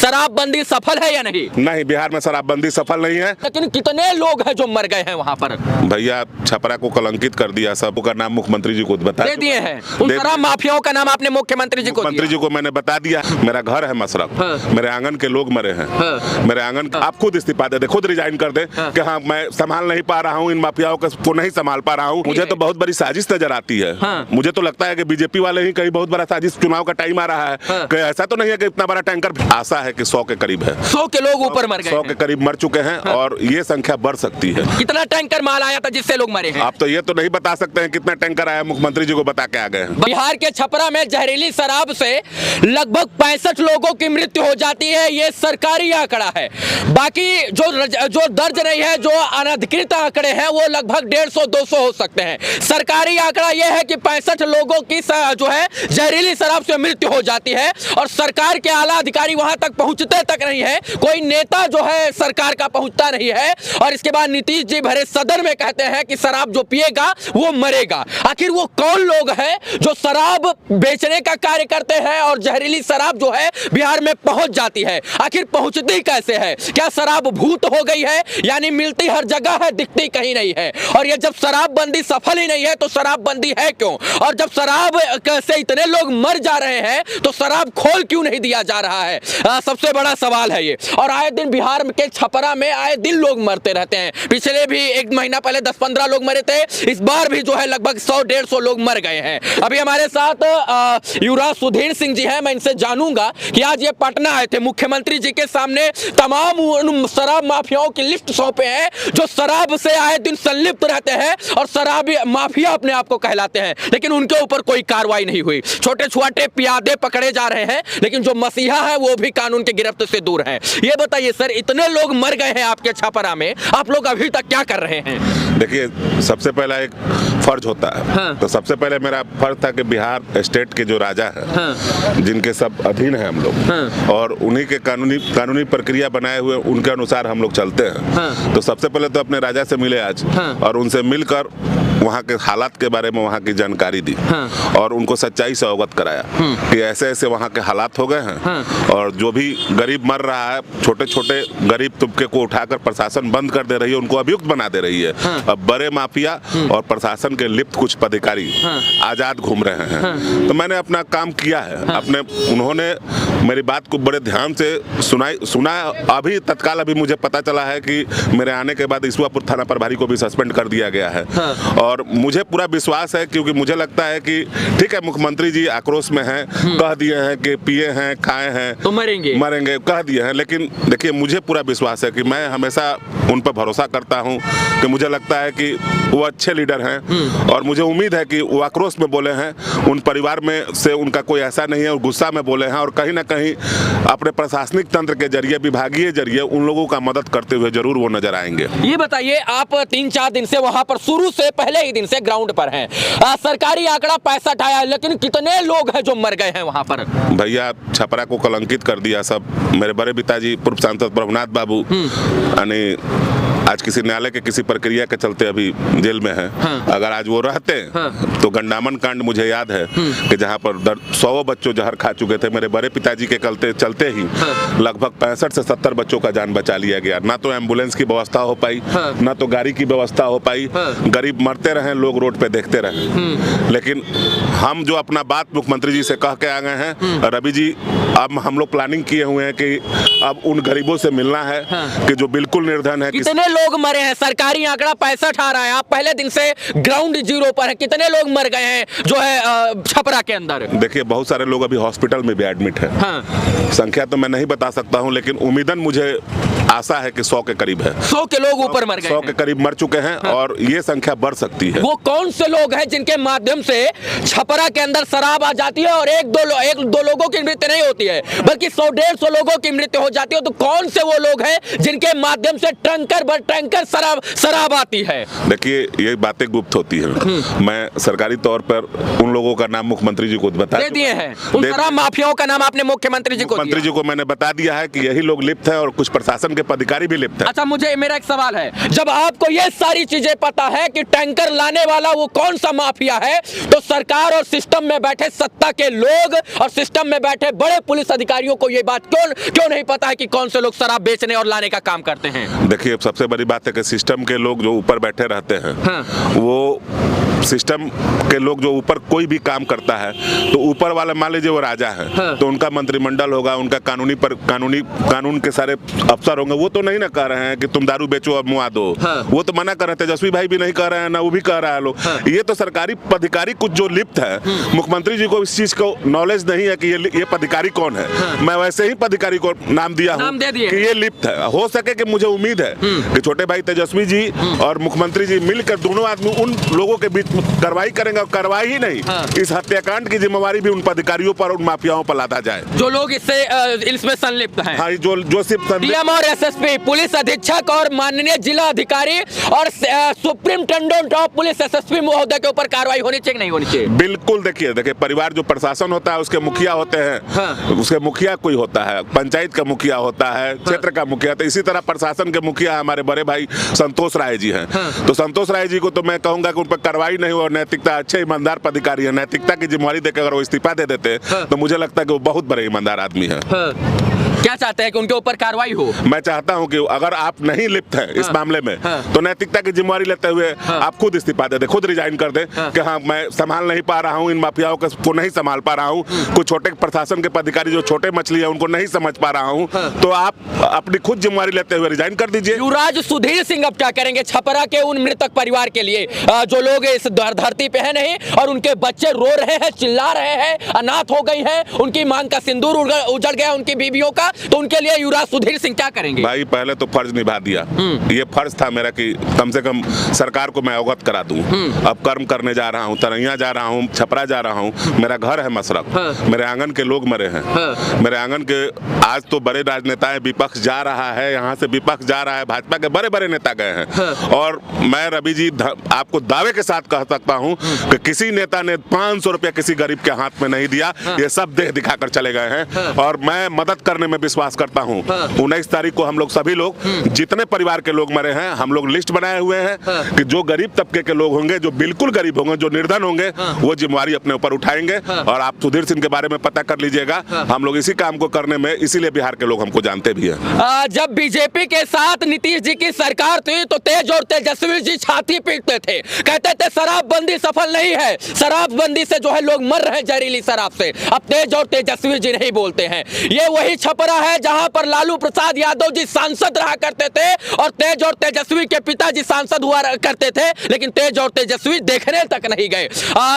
शराबबंदी सफल है या नहीं? नहीं, बिहार में शराबबंदी सफल नहीं है। लेकिन कितने लोग हैं जो मर गए हैं वहाँ पर? भैया छपरा को कलंकित कर दिया, सबका नाम मुख्यमंत्री जी को बता दे दिए हैं। उन शराब माफियाओं का नाम आपने मुख्यमंत्री जी को मुख्यमंत्री जी को मैंने बता दिया। मेरा घर है मसरक, हाँ। मेरे आंगन के लोग मरे हैं, हाँ। मेरे आंगन आप खुद इस्तीफा दे दे, खुद रिजाइन कर दे कि हाँ मैं संभाल नहीं पा रहा हूँ, इन माफियाओं को नहीं संभाल पा रहा हूँ। मुझे तो बहुत बड़ी साजिश नजर आती है। हाँ। मुझे तो लगता है कि बीजेपी वाले ही कहीं बहुत बड़ा साजिश, चुनाव का टाइम आ रहा है। हाँ। कि ऐसा तो नहीं है कि इतना बड़ा टैंकर, आशा है कि 100 के करीब है। 100 के लोग ऊपर मर गए 100 के करीब मर चुके हैं। हाँ। और ये संख्या बढ़ सकती है। कितना टैंकर माल आया था जिससे लोग मरे हैं? आप तो ये तो नहीं बता सकते हैं कितना टैंकर आया, मुख्यमंत्री जी को बता के आ गए हैं। बिहार के छपरा में जहरीली शराब से लगभग 65 लोगों की मृत्यु हो जाती है, ये सरकारी आंकड़ा है। बाकी जो दर्ज नहीं है, जो अनधिकृत आंकड़े हैं, वो लगभग 150-200 हो सकते हैं। सरकारी आंकड़ा यह है कि 65 लोगों की जो है जहरीली शराब से मृत्यु हो जाती है और सरकार के आला अधिकारी वहां तक पहुंचते तक नहीं है, कोई नेता जो है सरकार का पहुंचता नहीं है। और इसके बाद नीतीश जी भरे सदन में कहते हैं कि शराब जो पिएगा वो मरेगा। आखिर वो कौन लोग हैं जो शराब बेचने का कार्य करते हैं और जहरीली शराब जो है बिहार में पहुंच जाती है? आखिर पहुंचती कैसे है? क्या शराब भूत हो गई है, यानी मिलती हर जगह है, दिखती कहीं नहीं है? और ये जब शराबबंदी सफल ही नहीं है तो शराबबंदी है क्यों? और जब शराब से इतने लोग मर जा रहे हैं तो शराब खोल क्यों नहीं दिया जा रहा है? सबसे बड़ा सवाल है ये। और आए दिन बिहार के छपरा में आए दिन लोग मरते रहते हैं। पिछले भी एक महीना पहले 10-15 लोग मरे थे, इस बार भी जो है लगभग 100-150 लोग मर गए हैं। अभी हमारे साथ युवराज सुधीर सिंह जी हैं, मैं इनसे जानूंगा कि आज ये पटना आए थे, मुख्यमंत्री जी के सामने तमाम उन शराब माफियाओं की लिस्ट सौंपे हैं जो शराब से आए दिन संलिप्त रहते हैं और शराबी माफिया अपने आप को कहलाते हैं, लेकिन उनके ऊपर कोई कार्रवाई नहीं हुई। छोटे छोटे पियादे पकड़े जा रहे हैं, लेकिन जो मसीहा है वो भी कानून की गिरफ्त से दूर है। ये बताइए सर, इतने लोग मर गए हैं आपके छपरा में, आप लोग अभी तक क्या कर रहे हैं? देखिए, सबसे पहला एक फर्ज होता है। हाँ। तो सबसे पहले मेरा फर्ज था कि बिहार स्टेट के जो राजा हैं, हाँ। जिनके सब अधीन हैं हम लोग, हाँ। और उन्हीं के कानूनी प्रक्रिया बनाए हुए उनके अनुसार हम लोग चलते हैं। हाँ। तो सबसे पहले तो अपने राजा से मिले आज, हाँ। और उनसे मिलकर वहाँ के हालात के बारे में वहाँ की जानकारी दी, हाँ। और उनको सच्चाई से अवगत कराया कि ऐसे ऐसे वहाँ के हालात हो गए हैं, हाँ। और जो भी गरीब मर रहा है, छोटे छोटे गरीब तुबके को उठाकर प्रशासन बंद कर दे रही है, उनको अभियुक्त बना दे रही है। हाँ। अब बड़े माफिया और प्रशासन के लिप्त कुछ अधिकारी, हाँ। आजाद घूम रहे हैं। हाँ। तो मैंने अपना काम किया है। हाँ। उन्होंने मेरी बात को बड़े ध्यान से सुना। अभी तत्काल अभी मुझे पता चला है कि मेरे आने के बाद ईसुआपुर थाना प्रभारी को भी सस्पेंड कर दिया गया है। हाँ। और मुझे पूरा विश्वास है, क्योंकि मुझे लगता है कि ठीक है, मुख्यमंत्री जी आक्रोश में हैं, कह दिए हैं कि पिए हैं, खाए हैं तो मरेंगे कह दिए हैं, लेकिन देखिए मुझे पूरा विश्वास है कि मैं हमेशा उन पर भरोसा करता हूं कि मुझे लगता है कि वो अच्छे लीडर हैं, और मुझे उम्मीद है कि वो आक्रोश में बोले हैं, उन परिवार में से उनका कोई ऐसा नहीं है, और गुस्सा में बोले हैं, और कहीं ना कहीं अपने प्रशासनिक तंत्र के जरिए, विभागीय जरिए उन लोगों का मदद करते हुए जरूर वो नजर आएंगे। ये बताइए, आप 3-4 दिन से वहां पर, शुरू से पहले ही दिन से ग्राउंड पर हैं, सरकारी आंकड़ा 65 आया, लेकिन कितने लोग हैं जो मर गए हैं वहां पर? भैया छपरा को कलंकित कर दिया सब। मेरे बड़े पिताजी पूर्व सांसद प्रभुनाथ बाबू यानी आज किसी न्यायालय के किसी प्रक्रिया के चलते अभी जेल में है। हाँ। अगर आज वो रहते, हाँ। तो गंडामन कांड मुझे याद है कि जहाँ पर 100 बच्चों जहर खा चुके थे, मेरे बड़े पिताजी के चलते ही, हाँ। लगभग 65 से 70 बच्चों का जान बचा लिया गया। ना तो एम्बुलेंस की व्यवस्था हो पाई, हाँ। ना तो गाड़ी की व्यवस्था हो पाई, हाँ। गरीब मरते रहे, लोग रोड पे देखते रहे। लेकिन हम जो अपना बात मुख्यमंत्री जी से कह के आ गए हैं, रवि जी, अब हम लोग प्लानिंग किए हुए हैं कि अब उन गरीबों से मिलना है, हाँ। कि जो बिल्कुल निर्धन है। कितने लोग मरे हैं? सरकारी आंकड़ा 65 आ रहा है, आप पहले दिन से ग्राउंड जीरो पर है, कितने लोग मर गए हैं जो है छपरा के अंदर? देखिए, बहुत सारे लोग अभी हॉस्पिटल में भी एडमिट हैं। हाँ। संख्या तो मैं नहीं बता सकता हूं, लेकिन उम्मीदन मुझे आशा है कि 100 के करीब है। 100 के लोग ऊपर मर गए, 100 के करीब मर चुके हैं। हाँ। और ये संख्या बढ़ सकती है। वो कौन से लोग हैं जिनके माध्यम से छपरा के अंदर शराब आ जाती है और एक दो लोगों की मृत्यु नहीं होती है, बल्कि 100-150 लोगों की मृत्यु हो जाती है? तो कौन से वो लोग हैं जिनके माध्यम से टैंकर शराब आती है? देखिए, ये बातें गुप्त होती है। मैं सरकारी तौर पर उन लोगों का नाम मुख्यमंत्री जी को बता दिए हैं। उन शराब माफियाओं का नाम आपने मुख्यमंत्री जी को मैंने बता दिया है कि यही लोग लिप्त हैं, और कुछ प्रशासन के पदाधिकारी भी लिप्त है। अच्छा, मुझे मेरा एक सवाल है, जब आपको ये सारी चीजें पता है कि टैंकर लाने वाला वो कौन सा माफिया है, तो सरकार और सिस्टम में बैठे सत्ता के लोग और सिस्टम में बैठे बड़े पुलिस अधिकारियों को ये बात क्यों नहीं पता है कि कौन से लोग शराब बेचने और लाने का काम करते हैं? देखिए, सबसे बड़ी बात है कि सिस्टम के लोग जो ऊपर बैठे रहते हैं, हाँ। वो सिस्टम के लोग जो ऊपर कोई भी काम करता है तो ऊपर वाला मान लीजिए वो राजा है, हाँ। तो उनका मंत्रिमंडल होगा, उनका कानून के सारे अफसर होंगे, वो तो नहीं ना कह रहे हैं कि तुम दारू बेचो और मुआ दो, हाँ। वो तो मना कर रहे हैं। तेजस्वी भाई भी नहीं कह रहे हैं, ना वो भी कह रहा है लोग, हाँ। ये तो सरकारी पदाधिकारी कुछ जो लिप्त है, मुख्यमंत्री जी को इस चीज को नॉलेज नहीं है कि ये पदाधिकारी कौन है, हाँ। मैं वैसे ही पदाधिकारी को नाम दिया हूँ कि ये लिप्त है। हो सके कि मुझे उम्मीद है कि छोटे भाई तेजस्वी जी और मुख्यमंत्री जी मिलकर दोनों आदमी उन लोगों के बीच कार्रवाई करेंगे, और कार्रवाई ही नहीं, हाँ। इस हत्याकांड की जिम्मेवारी भी उन पदाधिकारियों पर, उन माफियाओं पर लादा जाए जो लोग इसमें संलिप्त हैं। हाँ, जो सिर्फ डीएम और एसएसपी, पुलिस अधीक्षक और माननीय जिला अधिकारी और सुप्रीमटेंडेंट ऑफ पुलिस एसएसपी महोदय के ऊपर कार्रवाई होनी चाहिए, नहीं होनी चाहिए? बिल्कुल। देखिए परिवार जो प्रशासन होता है उसके मुखिया होते हैं, हाँ। उसके मुखिया कोई होता है, पंचायत का मुखिया होता है, क्षेत्र का मुखिया, तो इसी तरह प्रशासन के मुखिया हमारे बड़े भाई संतोष राय जी हैं, हाँ। तो संतोष राय जी को तो मैं कहूंगा कि उन पर कार्रवाई नहीं हो, और नैतिकता, अच्छे ईमानदार पदाधिकारी है, नैतिकता की जिम्मेवारी देकर अगर वो इस्तीफा दे देते, हाँ। तो मुझे लगता है कि वो बहुत बड़े ईमानदार आदमी है, हाँ। क्या चाहते हैं कि उनके ऊपर कार्रवाई हो? मैं चाहता हूं कि अगर आप नहीं लिप्त हैं इस मामले में, हाँ। तो नैतिकता की जिम्मेवारी लेते हुए, हाँ। आप खुद इस्तीफा दे दे, खुद रिजाइन कर दे, हाँ। कि हाँ मैं संभाल नहीं पा रहा हूं, इन माफियाओं को नहीं संभाल पा रहा हूं, कुछ छोटे प्रशासन के पदाधिकारी जो छोटे मछली है उनको नहीं समझ पा रहा हूं, हाँ। तो आप अपनी खुद जिम्मेवारी लेते हुए रिजाइन कर दीजिए। युवराज सुधीर सिंह अब क्या करेंगे छपरा के उन मृतक परिवार के लिए जो लोग इस धरती पे है नहीं, और उनके बच्चे रो रहे हैं, चिल्ला रहे हैं, अनाथ हो गई हैं, उनकी मांग का सिंदूर उजड़ गया उनकी बीवियों का, तो उनके लिए युवराज सुधीर सिंह क्या करेंगे? भाई पहले तो फर्ज निभा दिया, ये फर्ज था मेरा कि कम से कम सरकार को मैं अवगत करा दूं। अब कर्म करने जा रहा हूं, तरैया जा रहा हूं, छपरा जा रहा हूं, मेरा घर है मसरक, हाँ। मेरे आंगन के लोग मरे हैं, हाँ। मेरे आंगन के आज तो बड़े राजनेता है, विपक्ष जा रहा है, यहाँ से विपक्ष जा रहा है, भाजपा के बड़े बड़े नेता गए हैं, हाँ। और मैं रवि जी आपको दावे के साथ कह सकता हूँ कि किसी नेता ने 500 रुपया किसी गरीब के हाथ में नहीं दिया, हाँ। ये सब देह दिखाकर चले गए हैं, हाँ। और मैं मदद करने में विश्वास करता हूँ। 19 तारीख को हम लोग सभी लोग जितने परिवार के लोग मरे हैं, हम लोग लिस्ट बनाए हुए हैं, हाँ। कि जो गरीब तबके के लोग होंगे, जो बिल्कुल गरीब होंगे, जो निर्धन होंगे, हाँ। वो जिम्मेवारी अपने ऊपर उठाएंगे, हाँ। और आप सुधीर सिंह के बारे में पता कर लीजिएगा, हाँ। हम लोग इसी काम को करने में, इसीलिए बिहार के लोग हमको जानते भी हैं। जब बीजेपी के साथ नीतीश जी की सरकार थी तो तेज और तेजस्वी जी छाती पीटते थे, कहते थे शराबबंदी सफल नहीं है, शराबबंदी से जो है लोग मर रहे हैं जहरीली शराब से। अब तेज और तेजस्वी जी नहीं बोलते हैं। ये वही छपरा है जहां पर लालू प्रसाद यादव जी सांसद रहा करते थे और तेज और तेजस्वी के पिताजी सांसद हुआ करते थे, लेकिन तेज और तेजस्वी देखने तक नहीं गए।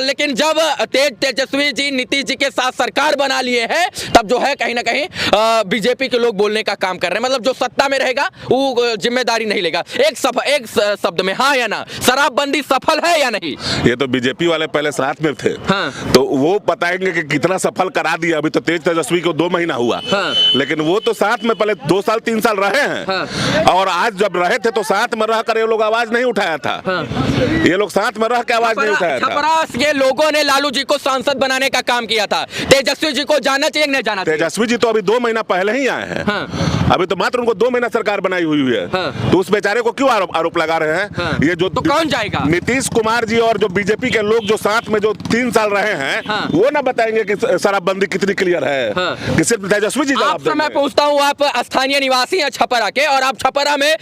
लेकिन जब तेजस्वी जी नीतीश जी के साथ सरकार बना लिए हैं, तब जो है कहीं ना कहीं बीजेपी के लोग बोलने का काम कर रहे हैं, मतलब जो सत्ता में रहेगा वो जिम्मेदारी नहीं लेगा। एक शब्द में हाँ या ना, शराबबंदी सफल है या नहीं? ये तो बीजेपी वाले पहले साथ में थे, हाँ। तो वो बताएंगे कि कितना सफल करा दिया। अभी तो तेज तेजस्वी को 2 महीना हुआ, हाँ। लेकिन वो तो साथ में पहले 2 साल 3 साल रहे हैं, हाँ। और आज जब रहे थे तो साथ में रह कर ये लोग आवाज नहीं उठाया था, हाँ। ये लोग साथ में रह के आवाज नहीं उठाया था। छपरा के लोगों ने लालू जी को सांसद बनाने का काम किया था। तेजस्वी जी को जाना चाहिए नहीं जाना चाहिए? तेजस्वी जी तो अभी 2 महीना पहले ही आए हैं, हाँ। अभी तो मात्र उनको 2 महीना सरकार बनाई हुई है, हाँ। तो उस बेचारे को क्यों आरोप लगा रहे हैं, हाँ। ये जो तो कौन जाएगा? नीतीश कुमार जी और जो बीजेपी के लोग जो साथ में जो 3 साल रहे हैं, हाँ। वो ना बताएंगे कि शराबबंदी कितनी क्लियर है, हाँ। कि सिर्फ तेजस्वी जी जवाब देंगे। मैं पूछता हूँ, आप स्थानीय निवासी हैं छपरा के और आप छपरा में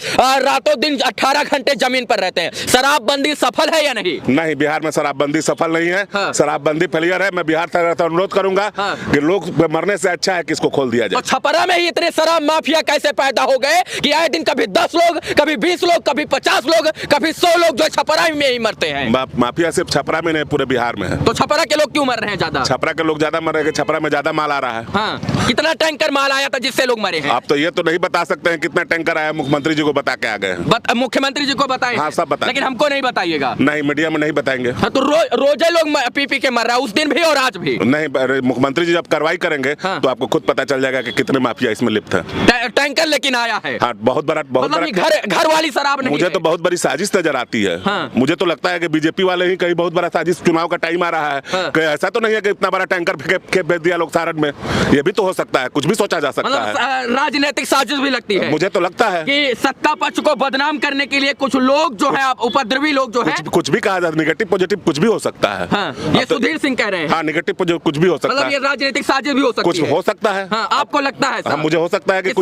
रातों दिन 18 घंटे जमीन पर रहते हैं, शराबबंदी सफल है या नहीं? नहीं, बिहार में शराबबंदी सफल नहीं है, हाँ। शराबबंदी फेलियर है। मैं बिहार सरकार से अनुरोध करूंगा, हाँ। कि लोग मरने से अच्छा है कि इसको खोल दिया जाए। तो छपरा में ही इतने शराब माफिया कैसे पैदा हो गए कि आए दिन कभी 10 लोग, कभी 20 लोग, कभी 50 लोग, कभी 100 लोग जो छपरा में ही मरते हैं? माफिया सिर्फ छपरा में नहीं, पूरे बिहार में है। तो छपरा के लोग क्यों मर रहे हैं ज्यादा? छपरा के लोग ज्यादा मर रहे हैं, छपरा में ज्यादा माल आ रहा है, हाँ। कितना टैंकर माल आया था जिससे लोग मरे हैं? आप तो ये तो नहीं बता सकते हैं कितना टैंकर आया, मुख्यमंत्री जी को बता के आ गए हैं। मुख्यमंत्री जी को बताएं? हाँ, सब बताएं, लेकिन हमको नहीं बताइएगा। नहीं, मीडिया में नहीं बताएंगे। हाँ, तो रोजे लोग पी के मर रहा है, उस दिन भी और आज भी नहीं। मुख्यमंत्री जी जब कार्रवाई करेंगे, हाँ। तो आपको खुद पता चल जाएगा कि कितने माफिया इसमें लिप्त है। टैंकर लेकिन आया है, हाँ, बहुत बड़ा घर वाली शराब नहीं। मुझे तो बहुत बड़ी साजिश नजर आती है, हाँ। मुझे तो लगता है कि बीजेपी वाले ही कहीं बहुत बड़ा साजिश, चुनाव का टाइम आ रहा है, कहीं ऐसा तो नहीं है कि इतना बड़ा टैंकर फेंक भेज दिया लोग सारण में, ये भी तो हो सकता है, कुछ भी सोचा जा सकता है। राजनीतिक साजिश भी लगती है, मुझे तो लगता है कि सत्ता पक्ष को बदनाम करने के लिए कुछ लोग जो है उपद्रवी लोग जो है, कुछ भी कहा जाए, निगेटिव पॉजिटिव कुछ भी हो सकता है। ये सुधीर सिंह कह रहे हैं। हाँ, निगेटिव पॉजिटिव कुछ भी हो सकता है, ये राजनीतिक साजिश भी हो सकती है, कुछ हो सकता है। आपको लगता है? मुझे हो सकता है कि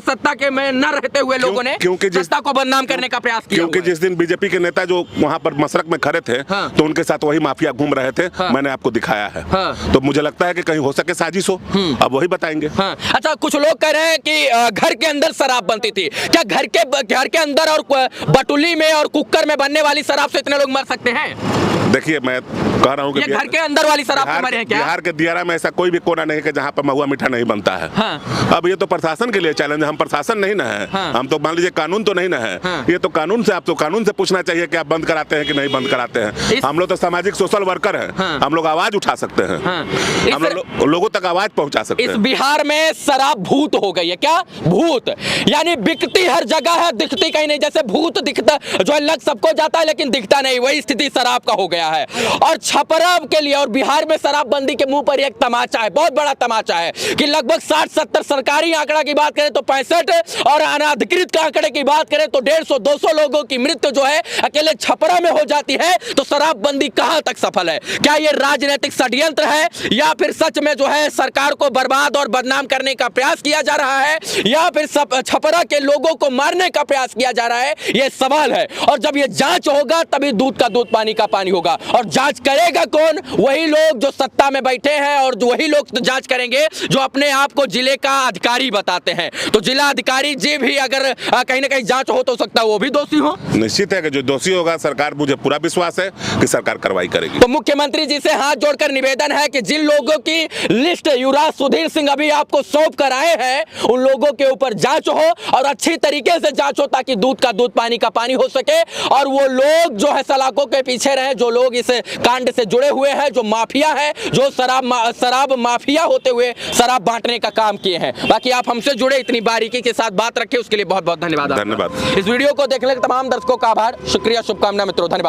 सत्ता के में न रहते हुए लोगों ने सत्ता को बदनाम करने का प्रयास किया, क्योंकि जिस दिन बीजेपी के नेता जो वहाँ पर मशरक में खड़े थे, तो उनके साथ वही माफिया घूम रहे थे, मैंने आपको दिखाया है। तो मुझे लगता है कि कहीं हो सके साजिश हो, अब वही बताएंगे। अच्छा, कुछ लोग कह रहे हैं कि घर के अंदर शराब बनती थी, क्या घर के अंदर और बटुली में और कुकर में बनने वाली शराब से इतने लोग मर सकते हैं? देखिए, मैं कह रहा हूँ कि घर के अंदर वाली शराब से मरे हैं क्या? बिहार के दियारा में ऐसा कोई भी कोना नहीं है जहाँ पर महुआ मीठा नहीं बनता है। अब ये तो प्रशासन के लिए चैलेंज है, हम प्रशासन नहीं ना है, हम तो मान लीजिए कानून तो नहीं ना है, ये तो कानून से, आप तो कानून से पूछना चाहिए कि आप बंद कराते हैं कि नहीं बंद कराते हैं। हम लोग तो सामाजिक सोशल वर्कर हैं, हम लोग आवाज उठा सकते हैं, हम लोगों तक आवाज पहुंचा सकते हैं। इस बिहार में शराब भूत हो गई है क्या? भूत यानी बिकती हर जगह है, दिखती कहीं नहीं, जैसे भूत दिखता जो है, लग सबको जाता है लेकिन दिखता नहीं, वही स्थिति शराब का हो गया है। और छपरा के लिए और बिहार में शराबबंदी के मुंह पर एक तमाचा है, बहुत बड़ा तमाचा है, कि लगभग 60-70, सरकारी आंकड़ा की बात करें तो 65, और अनाधिकृत के आंकड़े की बात करें तो 150-200 लोगों की मृत्यु जो है अकेले छपरा में हो जाती है। तो शराबबंदी कहां तक सफल है? क्या ये राजनीतिक षड्यंत्र है, या फिर सच में जो है सरकार को बर्बाद और बदनाम करने का प्रयास किया जा रहा है, या फिर छपरा के लोगों को मारने का प्रयास किया जा रहा है? ये सवाल है। और जब ये जांच होगा तभी दूध का दूध, पानी का पानी होगा। और जांच करेगा कौन? वही लोग जो सत्ता में बैठे हैं, और वही लोग तो जांच करेंगे जो अपने आप को जिले का अधिकारी बताते हैं। तो जिला अधिकारी जी भी अगर कहीं ना कहीं जांच हो तो सकता है वो भी दोषी हो। निश्चित है कि जो दोषी होगा, सरकार, मुझे पूरा विश्वास है कि सरकार कार्रवाई करेगी। तो मुख्यमंत्री जी से हाथ जोड़कर निवेदन है कि जिन लोगों की लिस्ट युवराज सुधीर सिंह अभी आपको सौंप कर आए हैं, उन लोगों के ऊपर जांच हो, और अच्छी तरीके से जांच हो, ताकि दूध का दूध, पानी का पानी हो सके। और वो लोग जो है सलाखों के पीछे रहे, जो लोग इस कांड से जुड़े हुए हैं, जो माफिया है, जो शराब माफिया होते हुए शराब बांटने का काम किए हैं। बाकी आप हमसे जुड़े, इतनी बारीकी के साथ बात रखे, उसके लिए बहुत बहुत धन्यवाद। धन्यवाद। इस वीडियो को देखने के तमाम दर्शकों का आभार, शुक्रिया, शुभकामना मित्रों, धन्यवाद।